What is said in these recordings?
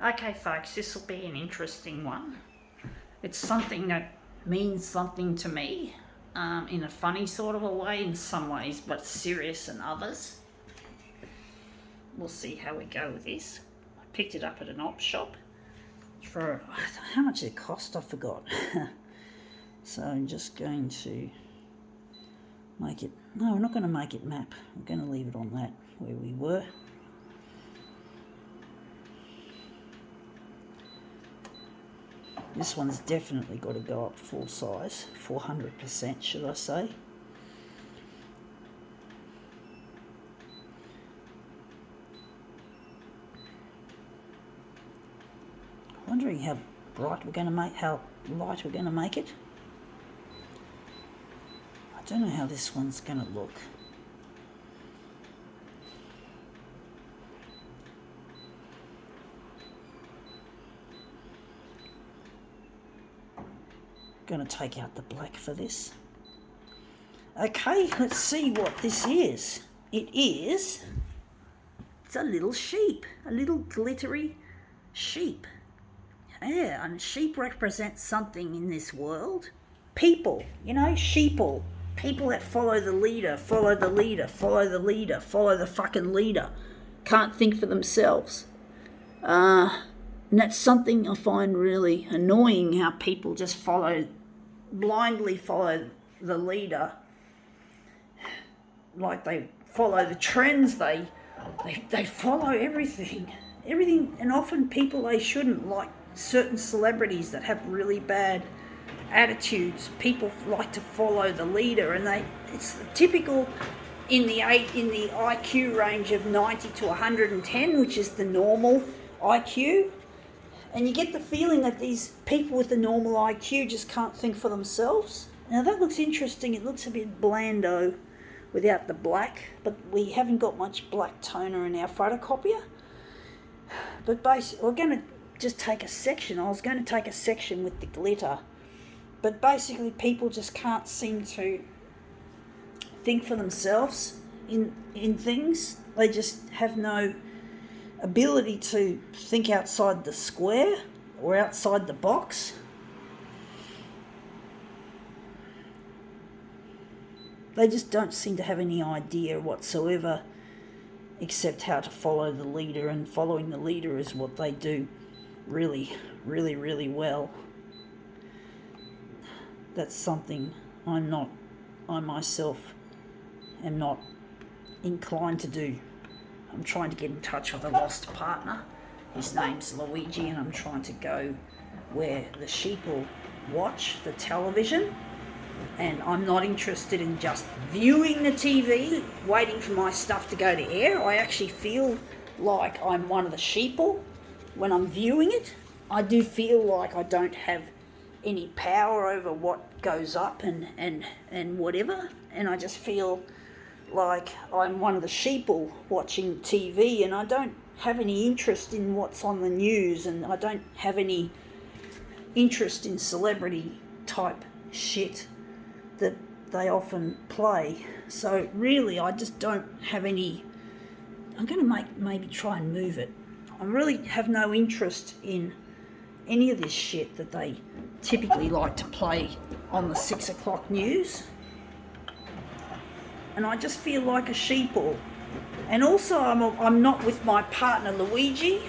Okay, folks, this will be an interesting one. It's something that means something to me in a funny sort of a way in some ways, but serious in others. We'll see how we go with this. I picked it up at an op shop for, how much it cost, I forgot. So I'm just going to make it, no, we're not going to make it map. We're going to leave it on that where we were. This one's definitely got to go up full size, 400% should I say. Wondering how bright we're going to make, how light we're going to make it. I don't know how this one's going to look. Going to take out the black for this. Okay, let's see what this is. It's a little sheep, a little glittery sheep. Yeah, and sheep represents something in this world. People, sheeple. People that follow the leader, follow the leader, follow the leader, follow the fucking leader. Can't think for themselves. And that's something I find really annoying, how people just blindly follow the leader. Like they follow the trends, they follow everything. And often people they shouldn't, like certain celebrities that have really bad attitudes. People like to follow the leader, and it's typical in the IQ range of 90 to 110, which is the normal IQ. And you get the feeling that these people with the normal IQ just can't think for themselves. Now that looks interesting. It looks a bit blando without the black, but we haven't got much black toner in our photocopier. But basically, we're going to just take a section. I was going to take a section with the glitter. But basically, people just can't seem to think for themselves in things. They just have no ability to think outside the square or outside the box. They just don't seem to have any idea whatsoever except how to follow the leader, and following the leader is what they do really, really, really well. That's something I myself am not inclined to do. I'm trying to get in touch with a lost partner. His name's Luigi, and I'm trying to go where the sheep will watch the television. And I'm not interested in just viewing the TV, waiting for my stuff to go to air. I actually feel like I'm one of the sheeple when I'm viewing it. I do feel like I don't have any power over what goes up and whatever. And I just feel like I'm one of the sheeple watching TV, and I don't have any interest in what's on the news, and I don't have any interest in celebrity type shit that they often play. So really I just don't have any. I'm going to maybe try and move it. I really have no interest in any of this shit that they typically like to play on the 6 o'clock news. And I just feel like a sheeple. And also I'm not with my partner Luigi.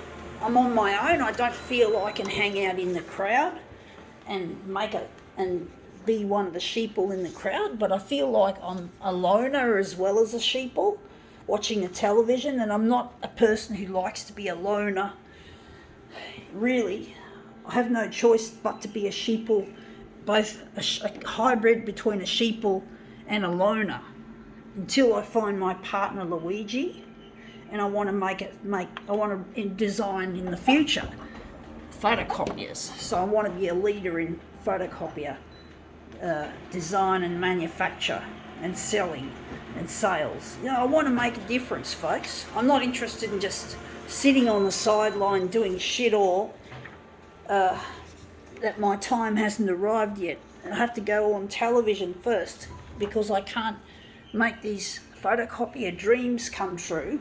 I'm on my own. I don't feel I can hang out in the crowd and be one of the sheeple in the crowd, but I feel like I'm a loner as well as a sheeple watching the television, and I'm not a person who likes to be a loner. Really, I have no choice but to be a sheeple, both a hybrid between a sheeple and a loner, until I find my partner Luigi. And I want to design in the future photocopiers. So I want to be a leader in photocopier design and manufacture and selling and sales. I want to make a difference, folks. I'm not interested in just sitting on the sideline doing shit all that my time hasn't arrived yet. I have to go on television first, because I can't make these photocopier dreams come true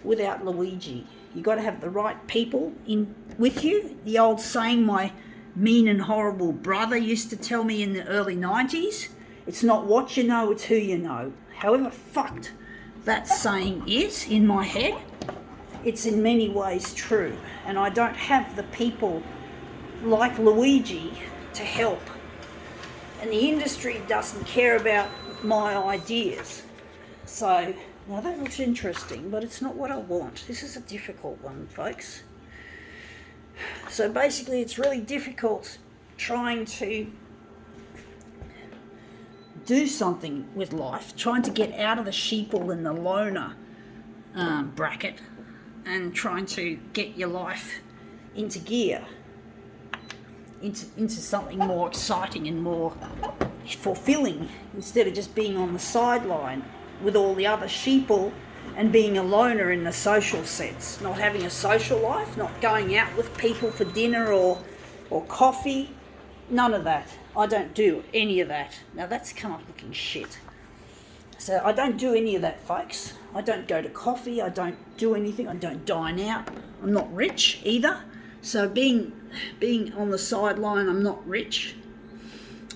without Luigi. You got to have the right people in with you. The old saying my mean and horrible brother used to tell me in the early 90s, it's not what you know, it's who you know. However fucked that saying is in my head, it's in many ways true. And I don't have the people like Luigi to help. And the industry doesn't care about my ideas. So, now that looks interesting, but it's not what I want. This is a difficult one, folks. So basically it's really difficult trying to do something with life, trying to get out of the sheeple and the loner bracket and trying to get your life into gear, into something more exciting and more fulfilling, instead of just being on the sideline with all the other sheeple and being a loner in the social sense, not having a social life, not going out with people for dinner or coffee, none of that. I don't do any of that. Now that's come up looking shit. So I don't do any of that, folks. I don't go to coffee, I don't do anything, I don't dine out. I'm not rich either. So being on the sideline, I'm not rich.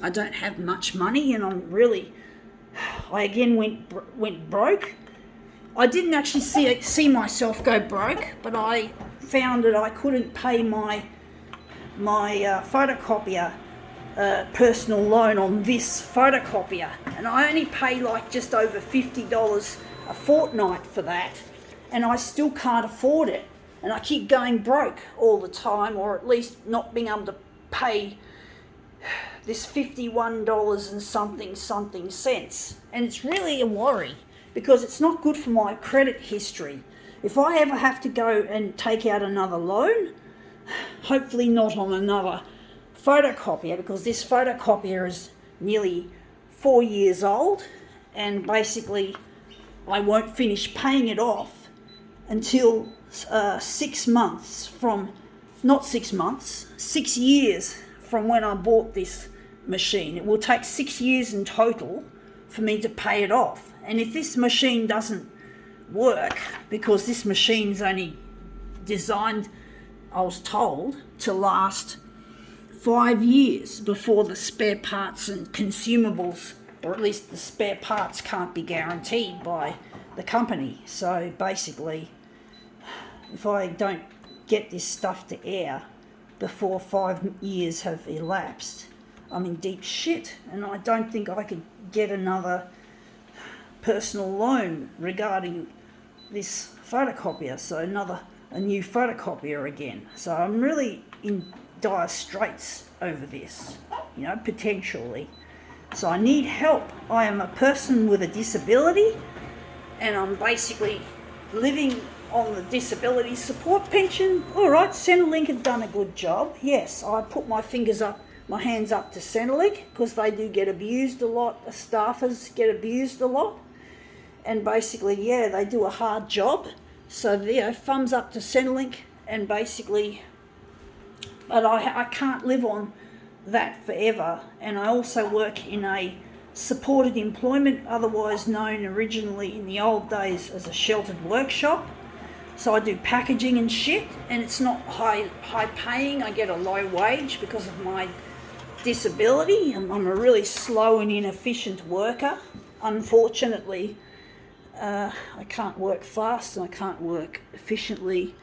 I don't have much money, and I again went broke. I didn't actually see myself go broke, but I found that I couldn't pay my photocopier personal loan on this photocopier, and I only pay like just over $50 a fortnight for that, and I still can't afford it, and I keep going broke all the time, or at least not being able to pay this $51 and something cents, and it's really a worry because it's not good for my credit history. If I ever have to go and take out another loan, hopefully not on another photocopier, because this photocopier is nearly 4 years old, and basically I won't finish paying it off until 6 months from, not 6 months, 6 years from when I bought this machine. It will take 6 years in total for me to pay it off. And if this machine doesn't work, because this machine's only designed, I was told, to last 5 years before the spare parts and consumables, or at least the spare parts, can't be guaranteed by the company. So basically, if I don't get this stuff to air before 5 years have elapsed, I'm in deep shit, and I don't think I could get another personal loan regarding this photocopier, so a new photocopier again. So I'm really in dire straits over this, potentially. So I need help. I am a person with a disability, and I'm basically living on the disability support pension. All right, Centrelink have done a good job. Yes, I put my hands up to Centrelink, because they do get abused a lot. The staffers get abused a lot. And basically, they do a hard job. So, thumbs up to Centrelink, and basically, but I can't live on that forever. And I also work in a supported employment, otherwise known originally in the old days as a sheltered workshop. So I do packaging and shit, and it's not high paying. I get a low wage because of my disability. I'm a really slow and inefficient worker. Unfortunately, I can't work fast and I can't work efficiently.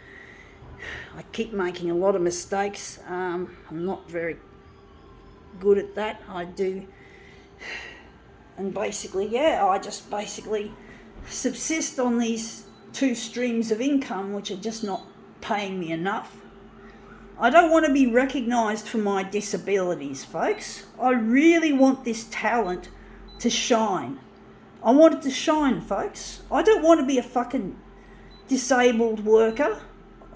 I keep making a lot of mistakes. I'm not very good at that. I do. And basically, I just basically subsist on these 2 streams of income, which are just not paying me enough. I don't want to be recognised for my disabilities, folks. I really want this talent to shine. I want it to shine, folks. I don't want to be a fucking disabled worker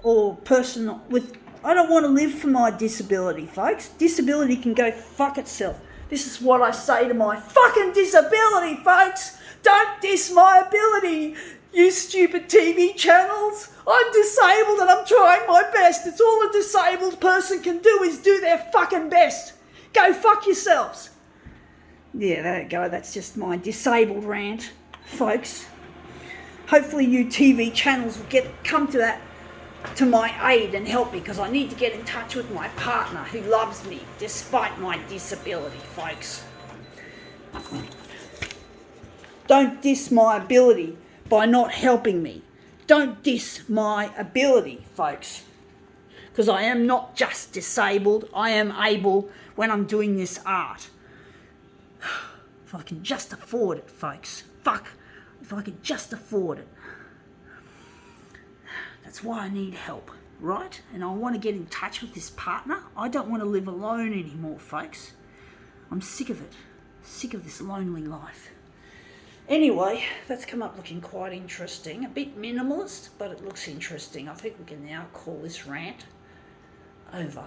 or person with... I don't want to live for my disability, folks. Disability can go fuck itself. This is what I say to my fucking disability, folks. Don't diss my ability, you stupid TV channels. I'm disabled and I'm trying my best. It's all a disabled person can do is do their fucking best. Go fuck yourselves. Yeah, there you go. That's just my disabled rant, folks. Hopefully you TV channels will come to that to my aid and help me, because I need to get in touch with my partner who loves me despite my disability, folks. Don't diss my ability by not helping me. Don't diss my ability, folks. Because I am not just disabled, I am able when I'm doing this art. If I can just afford it, folks. Fuck, if I could just afford it. That's why I need help, right? And I want to get in touch with this partner. I don't want to live alone anymore, folks. I'm sick of it. Sick of this lonely life. Anyway, that's come up looking quite interesting. A bit minimalist, but it looks interesting. I think we can now call this rant over.